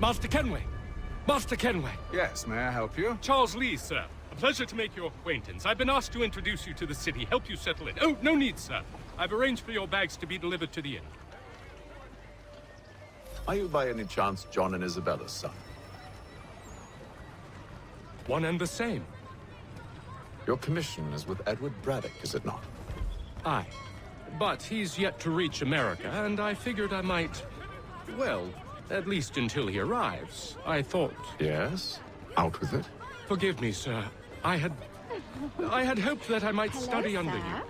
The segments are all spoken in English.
Master Kenway! Master Kenway! Yes, may I help you? Charles Lee, sir. A pleasure to make your acquaintance. I've been asked to introduce you to the city, help you settle in. Oh, no need, sir. I've arranged for your bags to be delivered to the inn. Are you by any chance John and Isabella's son? One and the same. Your commission is with Edward Braddock, is it not? Aye. But he's yet to reach America, and I figured I might... Well, at least until he arrives. I thought... Yes? Out with it? Forgive me, sir. I had hoped that I might study under you.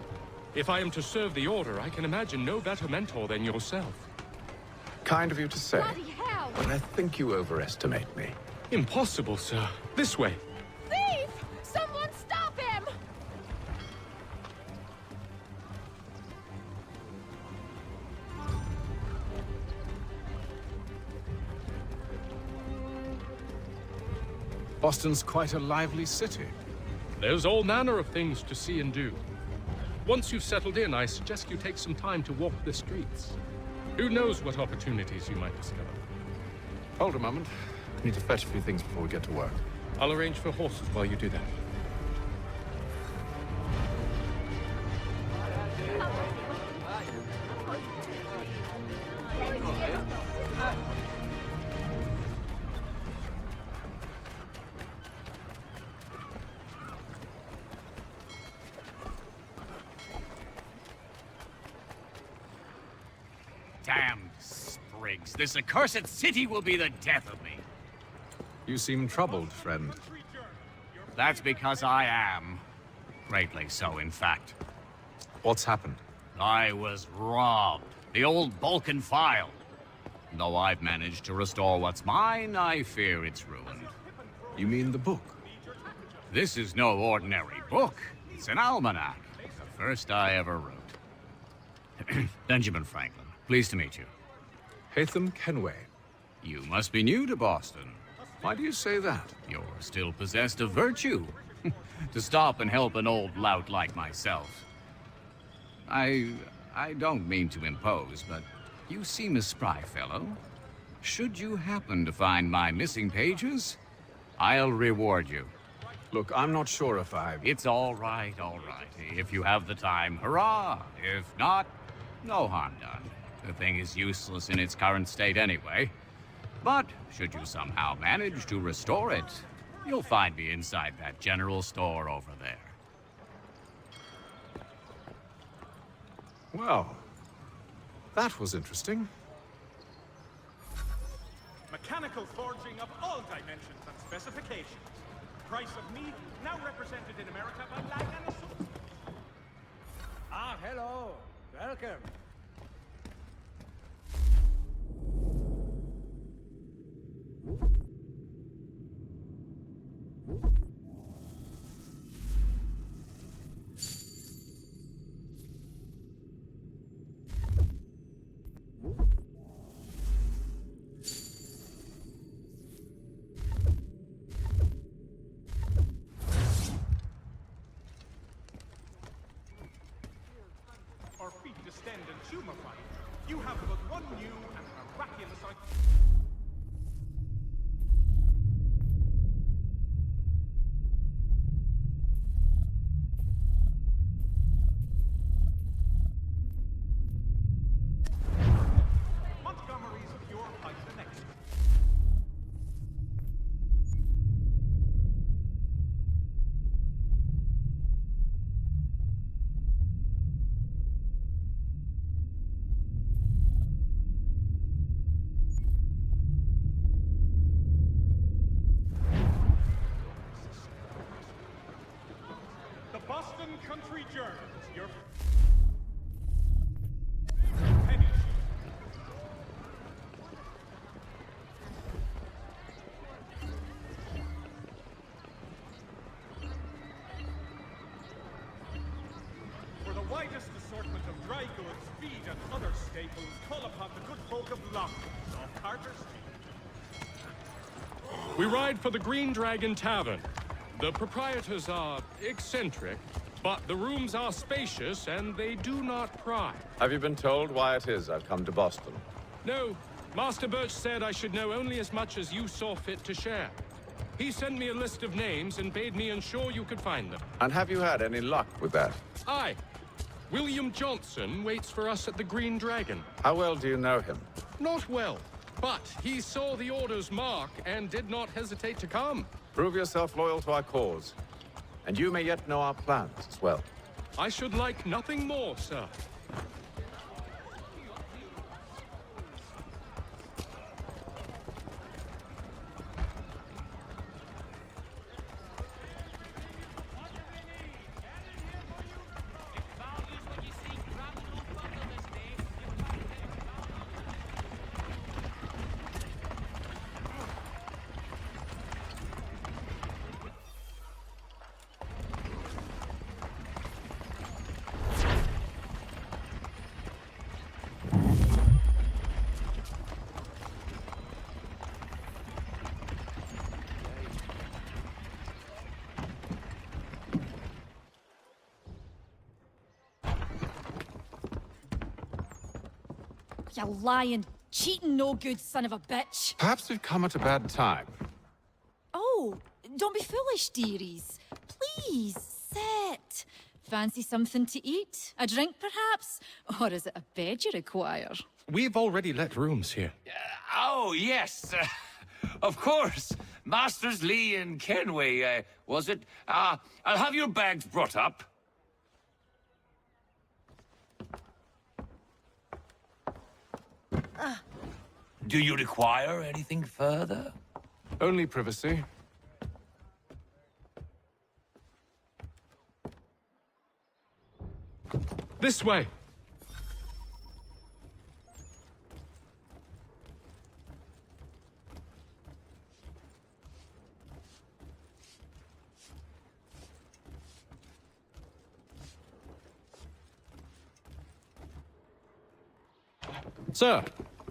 If I am to serve the Order, I can imagine no better mentor than yourself. Kind of you to say. Bloody hell! But I think you overestimate me. Impossible, sir. This way. Thief! Someone stop him! Boston's quite a lively city. There's all manner of things to see and do. Once you've settled in, I suggest you take some time to walk the streets. Who knows what opportunities you might discover. Hold a moment. I need to fetch a few things before we get to work. I'll arrange for horses while you do that. Damn sprigs. This accursed city will be the death of me. You seem troubled, friend. That's because I am. Greatly so, in fact. What's happened? I was robbed. The old Balkan file. Though I've managed to restore what's mine, I fear it's ruined. You mean the book? This is no ordinary book. It's an almanac. The first I ever wrote. Benjamin Franklin, pleased to meet you. Hatham Kenway. You must be new to Boston. Why do you say that? You're still possessed of virtue. To stop and help an old lout like myself. I don't mean to impose, but you seem a spry fellow. Should you happen to find my missing pages, I'll reward you. Look, I'm not sure if It's all right, all right. If you have the time, hurrah! If not, no harm done. The thing is useless in its current state anyway. But should you somehow manage to restore it, you'll find me inside that general store over there. Well, that was interesting. Mechanical forging of all dimensions and specifications. Price of meat now represented in America by Lang & Associates. Ah, hello. Welcome. Our feet distend and tumefy. You have but one new and miraculous idea. Montgomery's pure Python expert. The Boston Country Journals, your penny for the widest assortment of dry goods, feed, and other staples, call upon the good folk of London off Carter Street. We ride for the Green Dragon Tavern. The proprietors are eccentric, but the rooms are spacious and they do not pry. Have you been told why it is I've come to Boston? No, Master Birch said I should know only as much as you saw fit to share. He sent me a list of names and bade me ensure you could find them. And have you had any luck with that? Aye. William Johnson waits for us at the Green Dragon. How well do you know him? Not well, but he saw the Order's mark and did not hesitate to come. Prove yourself loyal to our cause. And you may yet know our plans as well. I should like nothing more, sir. You lying, cheating, no good son of a bitch. Perhaps we've come at a bad time. Oh, don't be foolish, dearies. Please, sit. Fancy something to eat? A drink, perhaps? Or is it a bed you require? We've already let rooms here. Oh, yes. Of course. Masters Lee and Kenway, was it? I'll have your bags brought up. Do you require anything further? Only privacy. This way! Sir,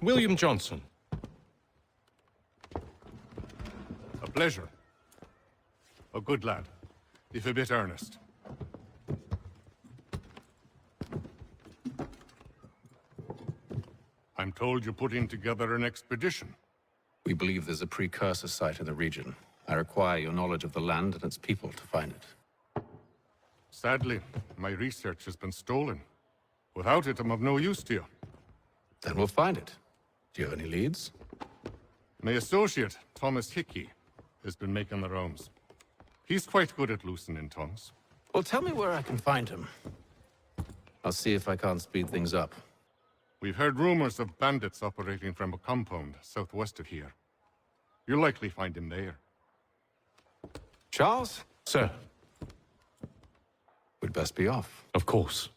William Johnson. A pleasure. A good lad, if a bit earnest. I'm told you're putting together an expedition. We believe there's a precursor site in the region. I require your knowledge of the land and its people to find it. Sadly, my research has been stolen. Without it, I'm of no use to you. Then we'll find it. Do you have any leads? My associate, Thomas Hickey, has been making the rounds. He's quite good at loosening tongues. Well, tell me where I can find him. I'll see if I can't speed things up. We've heard rumors of bandits operating from a compound southwest of here. You'll likely find him there. Charles? Sir, We'd best be off. of course.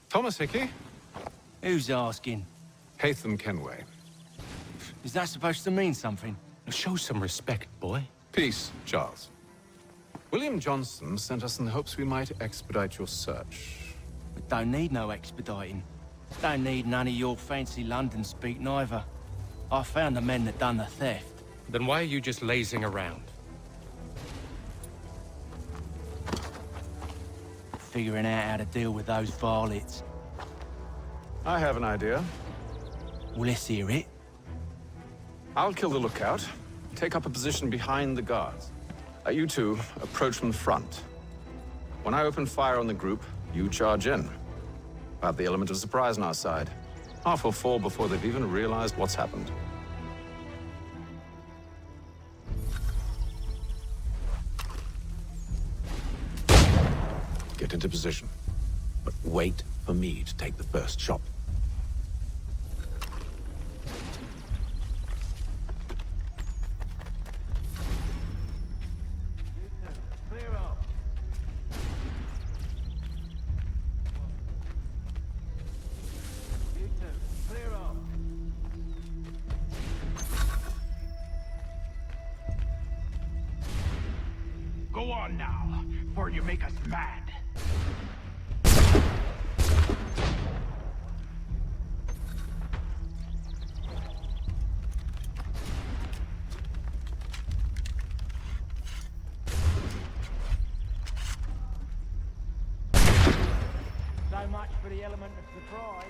Thomas Hickey? Who's asking? Haytham Kenway. Is that supposed to mean something? Show some respect, boy. Peace, Charles. William Johnson sent us in the hopes we might expedite your search. We don't need no expediting. Don't need none of your fancy London speak neither. I found the men that done the theft. Then why are you just lazing around? Figuring out how to deal with those varlets. I have an idea. Well, let's hear it. I'll kill the lookout, take up a position behind the guards. You two approach from the front. When I open fire on the group, you charge in. We'll have the element of surprise on our side. Half will fall before they've even realized what's happened. Get into position, but wait for me to take the first shot. on now, before you make us mad. So much for the element of surprise.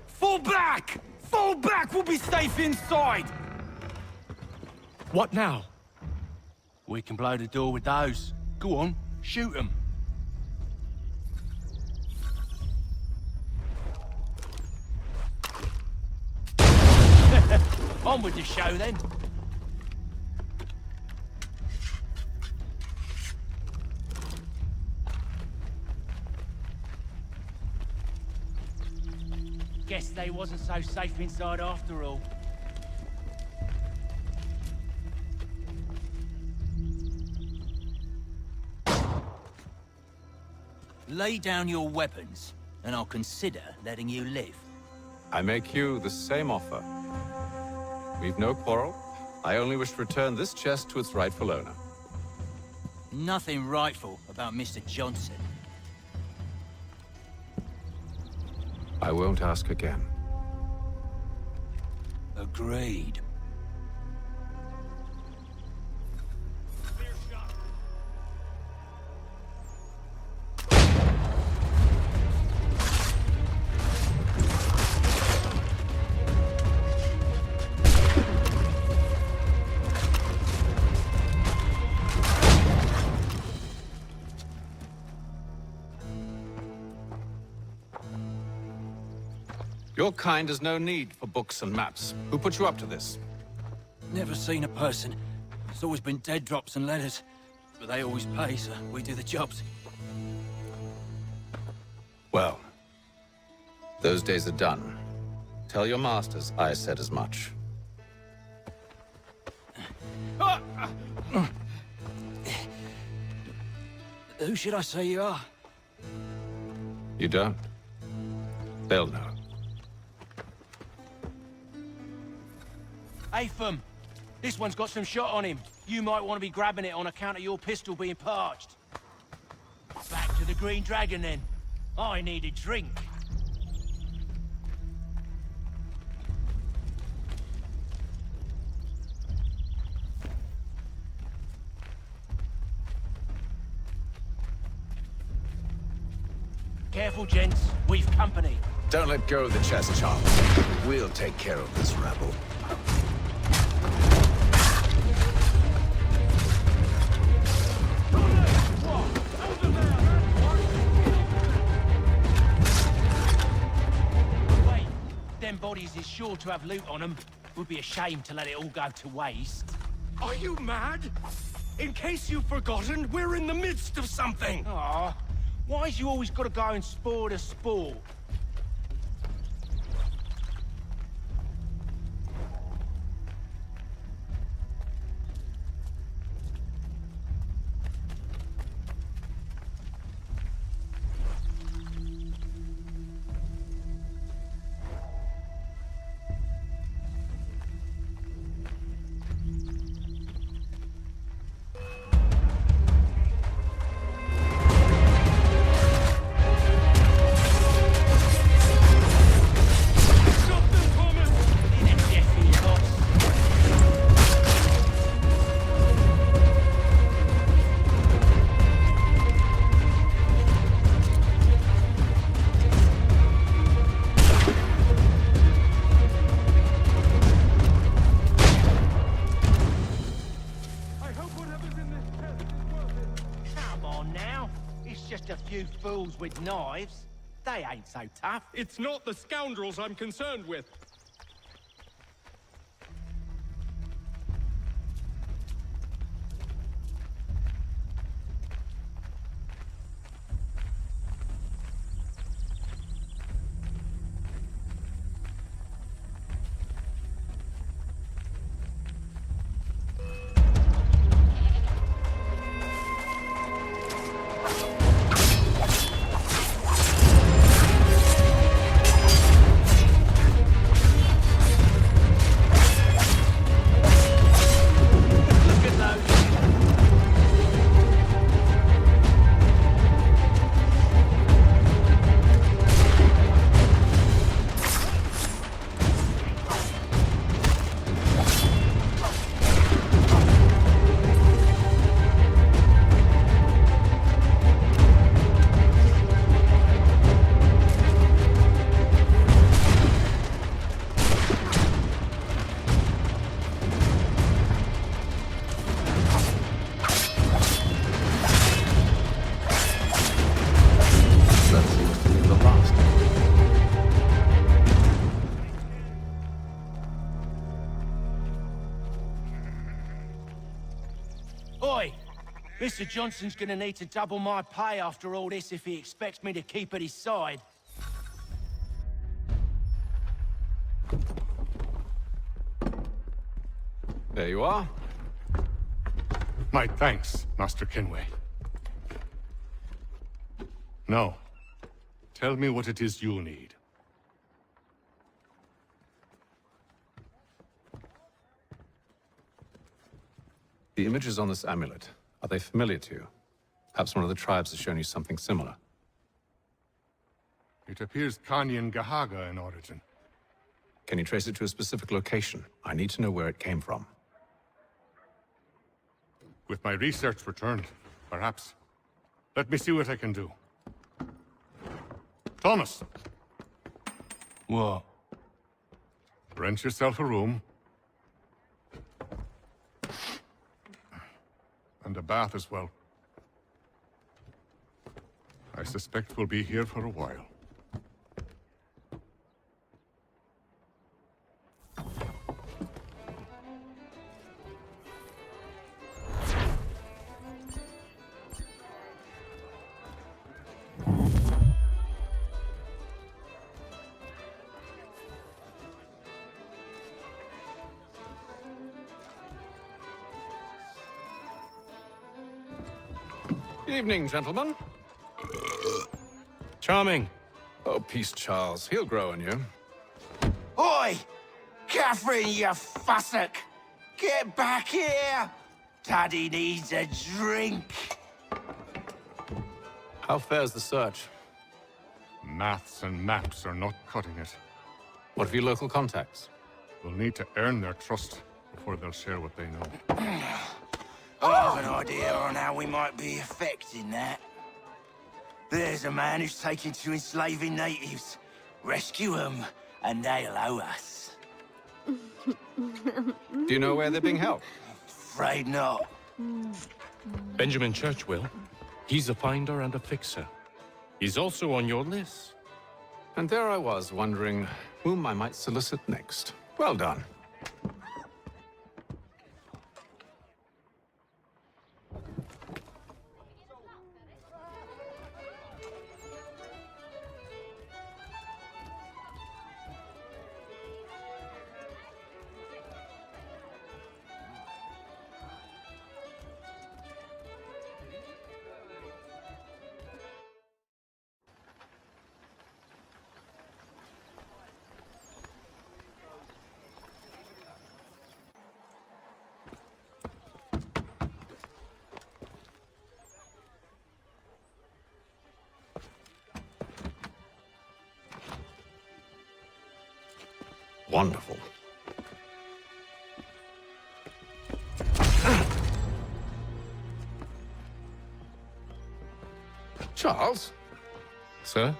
Fall back! Fall back! We'll be safe inside! What now? We can blow the door with those. Go on, shoot them. On with the show, then. Guess they wasn't so safe inside after all. Lay down your weapons, and I'll consider letting you live. I make you the same offer. We've no quarrel. I only wish to return this chest to its rightful owner. Nothing rightful about Mr. Johnson. I won't ask again. Agreed. Your kind has no need for books and maps. Who put you up to this? Never seen a person. It's always been dead drops and letters. But they always pay, so we do the jobs. Well, those days are done. Tell your masters I said as much. Who should I say you are? You don't? They'll know. Atham, this one's got some shot on him. You might want to be grabbing it on account of your pistol being parched. Back to the Green Dragon, then. I need a drink. Careful, gents. We've company. Don't let go of the chest, Charles. We'll take care of this rabble. Wait, them bodies is sure to have loot on them. Would be a shame to let it all go to waste. Are you mad? In case you've forgotten, we're in the midst of something! Aw, why's you always gotta go and spoil the sport? hope whatever's in this chest is worth it. Come on now. It's just a few fools with knives. They ain't so tough. It's not the scoundrels I'm concerned with. Oi! Mr. Johnson's gonna need to double my pay after all this if he expects me to keep at his side. There you are. My thanks, Master Kenway. Now, tell me what it is you need. The images on this amulet, are they familiar to you? Perhaps one of the tribes has shown you something similar. It appears Kanyan Gahaga in origin. Can you trace it to a specific location? I need to know where it came from. With my research returned, perhaps. Let me see what I can do. Thomas! What? Rent yourself a room. And a bath as well. I suspect we'll be here for a while. Evening, gentlemen. Charming. Oh, peace, Charles. He'll grow on you. Oi! Catherine, you fussock! Get back here! Daddy needs a drink. How fares the search? Maths and maps are not cutting it. What of your local contacts? We'll need to earn their trust before they'll share what they know. I have an idea on how we might be affecting that. There's a man who's taken to enslaving natives. Rescue them, and they'll owe us. Do you know where they're being held? Afraid not. Benjamin Churchwill. He's a finder and a fixer. He's also on your list. And there I was, wondering whom I might solicit next. Well done. Wonderful. Charles? Sir?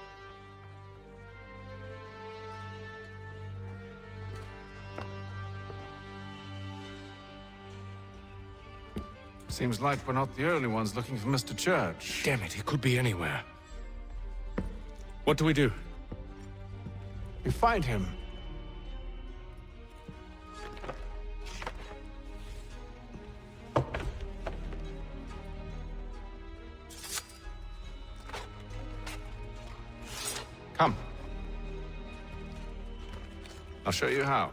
Seems like we're not the only ones looking for Mr. Church. Damn it, he could be anywhere. What do we do? We find him. Come. I'll show you how.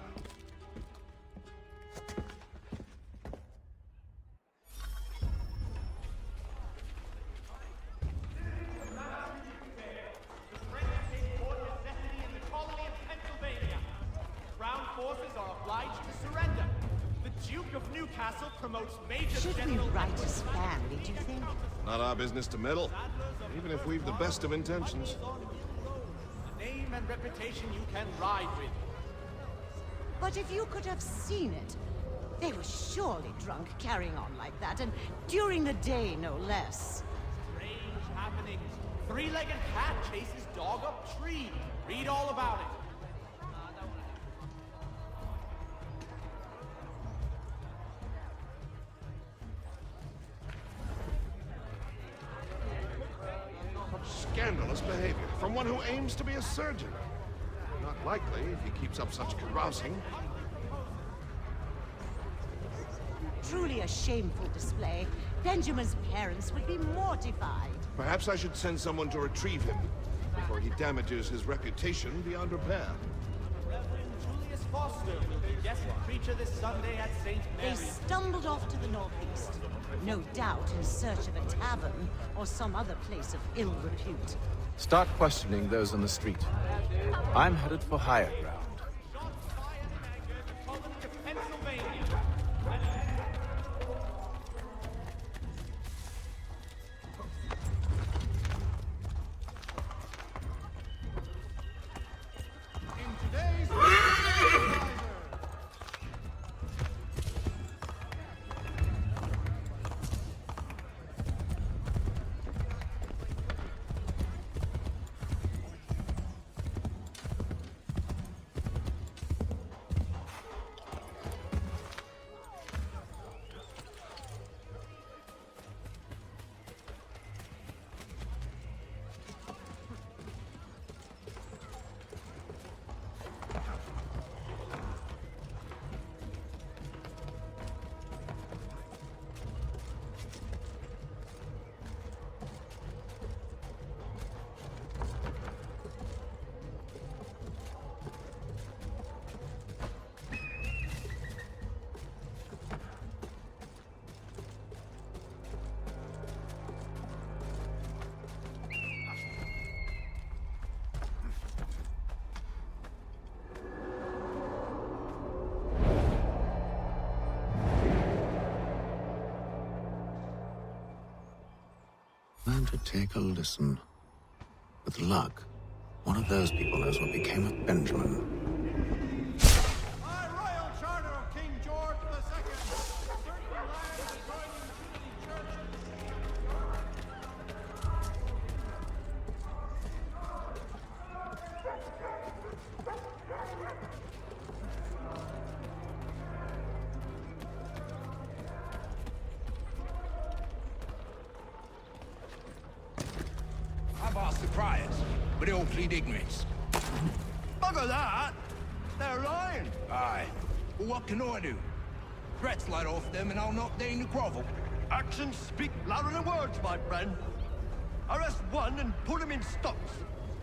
Should we write his family, do you think? Not our business to meddle, even if we've the best of intentions. A name and reputation you can ride with. But if you could have seen it, they were surely drunk carrying on like that, and during the day, no less. Strange happenings. Three-legged cat chases dog up tree. Read all about it. Scandalous behavior from one who aims to be a surgeon. Not likely if he keeps up such carousing. Truly a shameful display. Benjamin's parents would be mortified. Perhaps I should send someone to retrieve him before he damages his reputation beyond repair. Reverend Julius Foster will be guest preacher this Sunday at St. They Mary's. stumbled off to the northeast, no doubt in search of a tavern or some other place of ill repute. Start questioning those on the street. I'm headed for higher ground. Shots fired in anger at the colony of Pennsylvania. In today's Learn to take a listen. With luck, one of those people knows what became of Benjamin. By royal charter of King George II, certain lands adjoining the churches. I've asked the criers, but they all plead ignorance. Bugger that! They're lying. Aye. Well, what can I do? Threats light off them and I'll not deign to grovel. Actions speak louder than words, my friend. Arrest one and put him in stocks.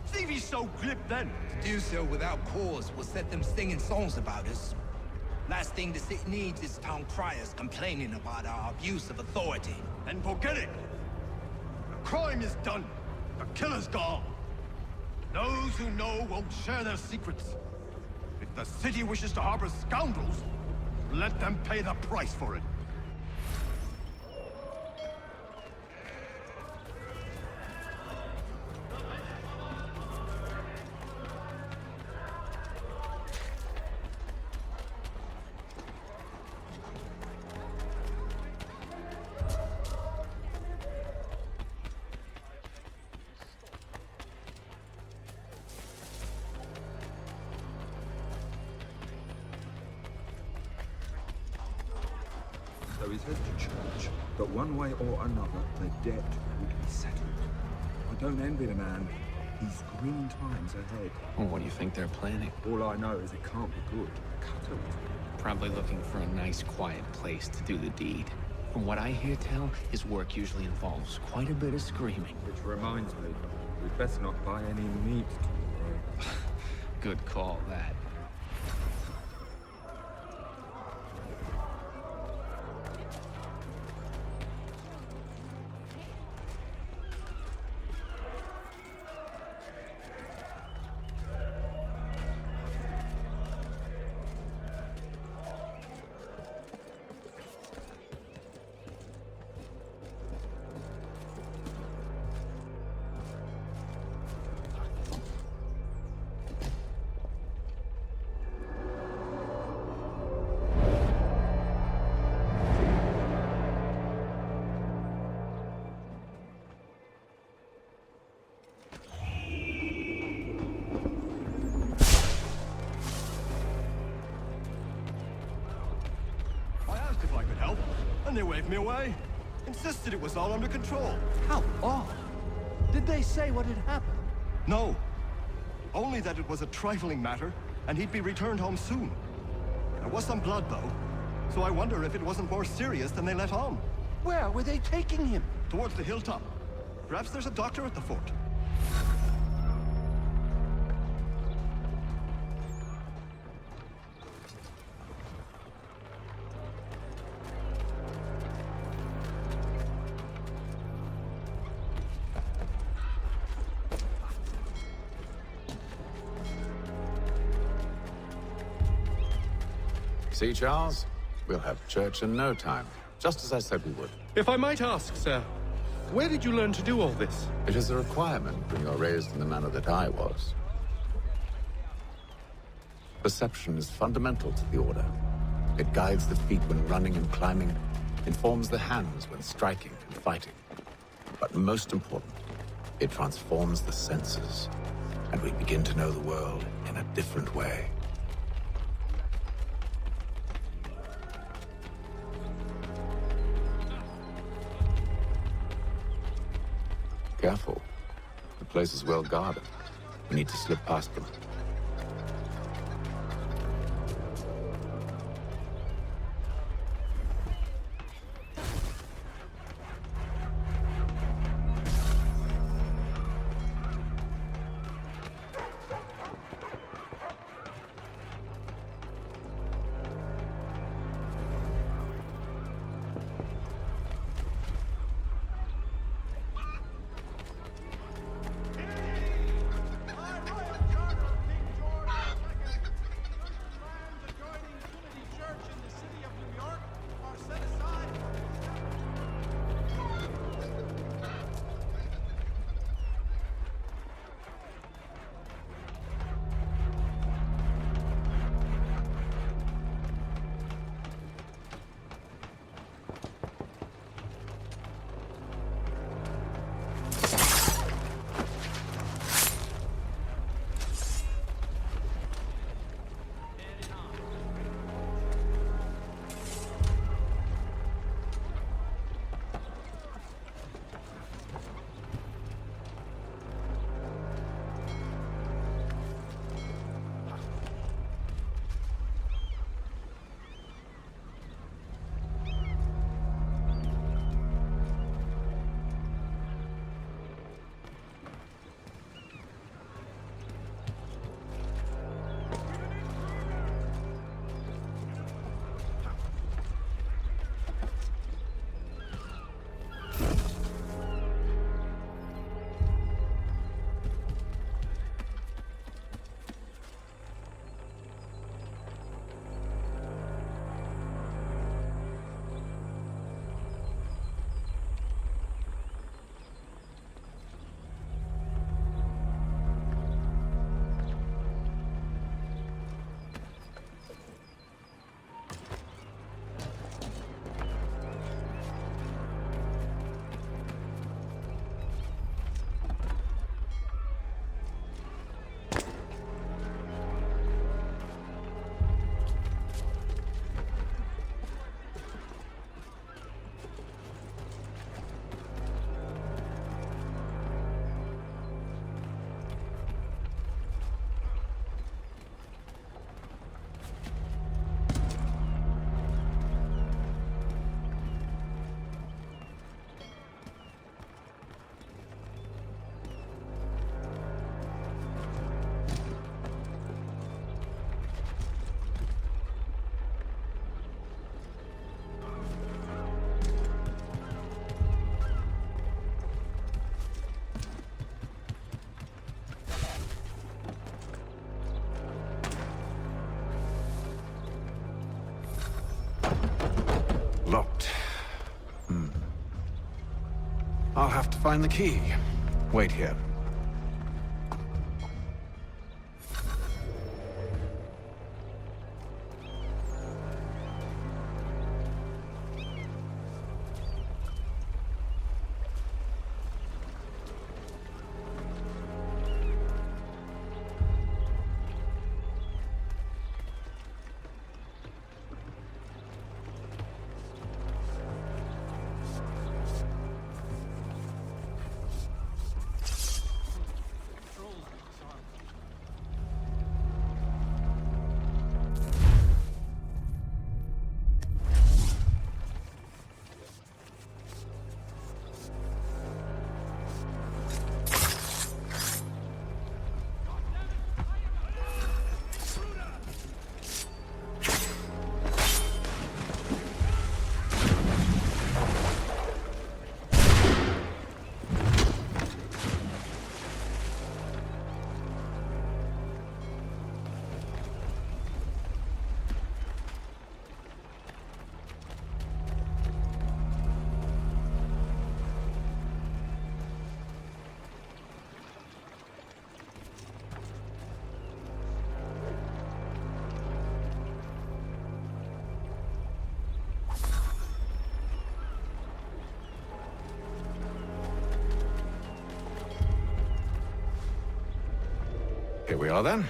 See if he's so glib then. To do so without cause will set them singing songs about us. Last thing the city needs is town criers complaining about our abuse of authority. Then forget it. The crime is done. The killer's gone. Those who know won't share their secrets. If the city wishes to harbor scoundrels, let them pay the price for it. So he's headed to church. But one way or another, the debt would be settled. I don't envy the man. He's grim times ahead. Well, what do you think they're planning? All I know is it can't be good. Cut it. Probably looking for a nice, quiet place to do the deed. From what I hear tell, his work usually involves quite a bit of screaming. Which reminds me, we'd best not buy any meat tomorrow. Good call, that. And they waved me away. Insisted it was all under control. How odd. Did they say what had happened? No. Only that it was a trifling matter, and he'd be returned home soon. There was some blood, though, so I wonder if it wasn't more serious than they let on. Where were they taking him? Towards the hilltop. Perhaps there's a doctor at the fort. See, Charles? We'll have church in no time, just as I said we would. If I might ask, sir, where did you learn to do all this? It is a requirement when you're raised in the manner that I was. Perception is fundamental to the Order. It guides the feet when running and climbing, informs the hands when striking and fighting. But most important, it transforms the senses, and we begin to know the world in a different way. Careful. The place is well guarded. We need to slip past them. I'll have to find the key. Wait here. Here we are then.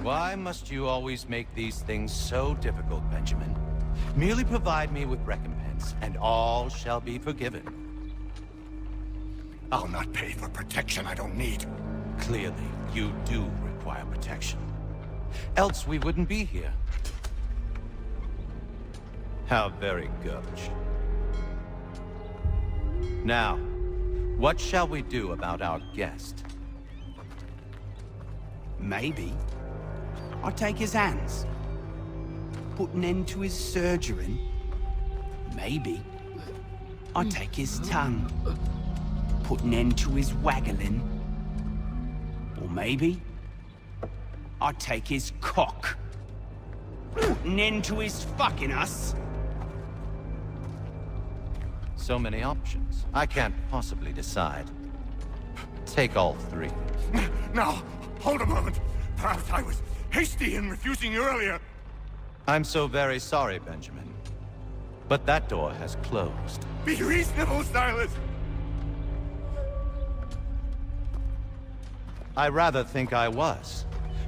Why must you always make these things so difficult, Benjamin? Merely provide me with recompense, and all shall be forgiven. I'll not pay for protection I don't need. Clearly, you do require protection. Else we wouldn't be here. How very gauche. Now, what shall we do about our guest? Maybe I'll take his hands. Put an end to his surgering. Maybe I'll take his tongue. Put an end to his waggling. Or maybe I'll take his cock. Put an end to his fucking us. So many options. I can't possibly decide. Take all three. Now, hold a moment. Perhaps I was hasty in refusing you earlier. I'm so very sorry, Benjamin. But that door has closed. Be reasonable, Silas! I rather think I was.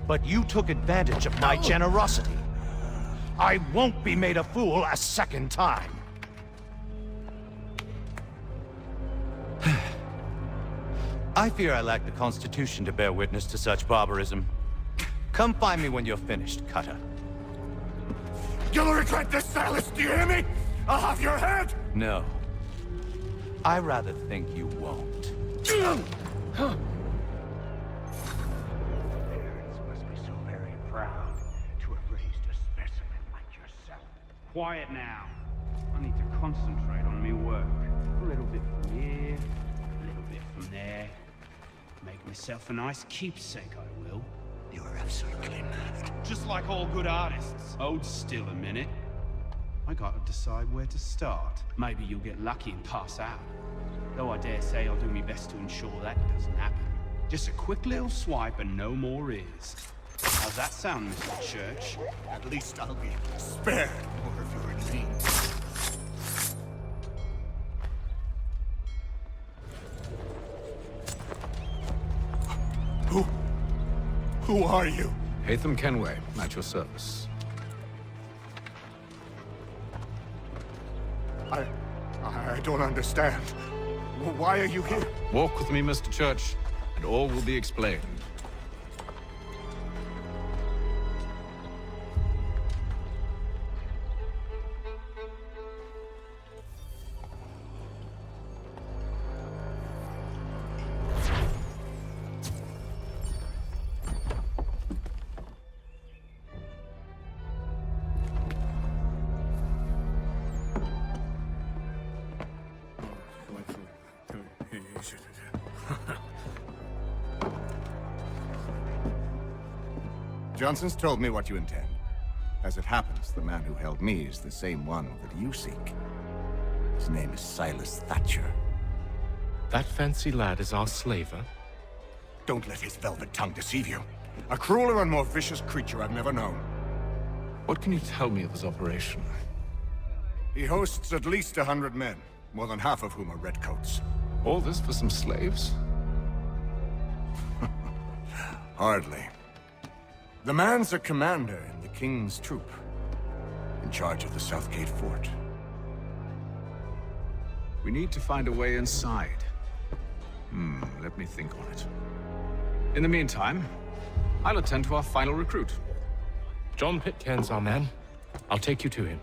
But you took advantage of my generosity. I won't be made a fool a second time. I fear I lack the constitution to bear witness to such barbarism. Come find me when you're finished, Cutter. You'll regret this, Silas, do you hear me? I'll have your head! No. I rather think you won't. Parents must be so very proud to have raised a specimen like yourself. Quiet now. I need to concentrate on me work. A little bit from here, a little bit from there. Make myself a nice keepsake, I will. You're absolutely mad. Just like all good artists. Hold still a minute. I gotta decide where to start. Maybe you'll get lucky and pass out. Though I dare say I'll do my best to ensure that doesn't happen. Just a quick little swipe and no more is. How's that sound, Mr. Church? At least I'll be spared more of your indeed. Who are you? Hatham Kenway, at your service. I don't understand. Why are you here? Walk with me, Mr. Church, and all will be explained. Johnson's told me what you intend. As it happens, the man who held me is the same one that you seek. His name is Silas Thatcher. That fancy lad is our slaver? Don't let his velvet tongue deceive you. A crueler and more vicious creature I've never known. What can you tell me of his operation? He hosts at least 100 men, more than half of whom are redcoats. All this for some slaves? Hardly. The man's a commander in the King's troop, in charge of the Southgate Fort. We need to find a way inside. Let me think on it. In the meantime, I'll attend to our final recruit. John Pitcairn's our man. I'll take you to him.